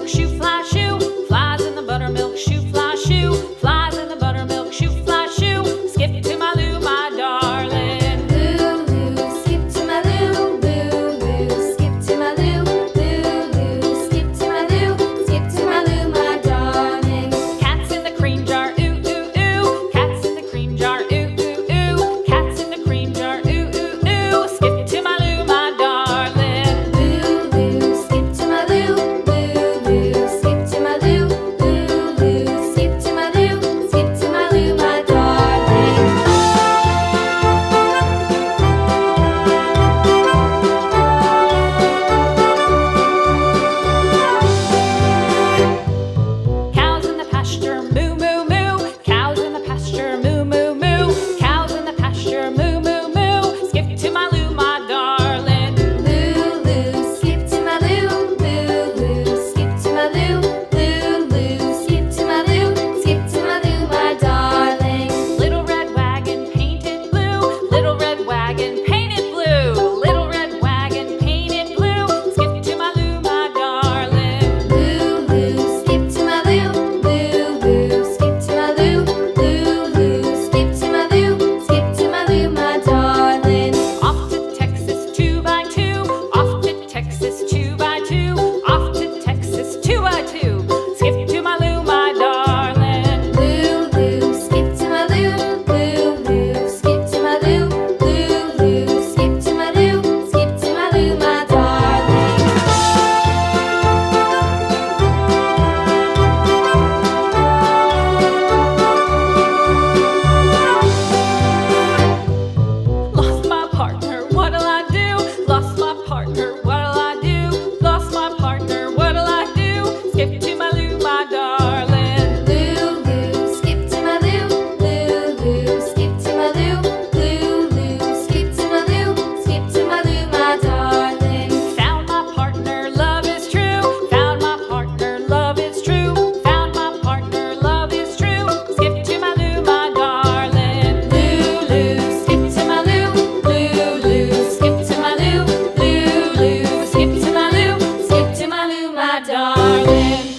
buttermilk shoe, fly shoe. Flies in the buttermilk shoe, fly shoe. Flies in the buttermilk shoe, fly shoe. Skip to my Lou, my darling. Lou, skip to my Lou, Lou, skip to my Lou, Lou, skip to my Lou, skip to my Lou, my darling. Cats in the cream jar, ooh, ooh, ooh. Cats in the cream jar, ooh, ooh, ooh. Cats in the cream jar, ooh, ooh, ooh. Skip to my Lou, my darling. Lou, skip to my Lou, Lou, skip to my Lou, Lou, skip to my Lou, skip to my Lou, my darling. Cows in the pasture, moo, moo, moo. Cows in the pasture, moo, moo, moo. Cows in the pasture, moo, moo, moo. Skip to my Lou, my darling. Lou, skip to my Lou, Lou, skip to my Lou, Lou, skip to my Lou, skip to my Lou, my darling. Little red wagon painted blue. Little red wagon painted blue. Little red wagon painted blue. Skip to my Lou, my darling. Lou, skip to my Lou, Lou, skip to my Lou, Lou, skip to my Lou, skip to my Lou, my darling. Off to Texas 2x2. Off to Texas 2x2. Off to Texas 2x2. Skip to my Lou, my darling. Lou, skip to my Lou, Lou, skip to my Lou, Lou, skip to my Lou, skip to my Lou, my darling. Lost my partner, what'll I do? Lost my partner, what'll I do? Lost my partner, what'll I do? Skip to my Lou, my darling. Lou, skip to my Lou, Lou, skip to my Lou, Lou, skip to my Lou, skip to my Lou, my darling. Found my partner, love is true. Found my partner, love is true. Found my partner, love is true. Skip to my Lou, my darling. Lou, skip to my Lou, Lou, skip to my Lou, Lou, skip to my Lou, skip to my Lou, my darling.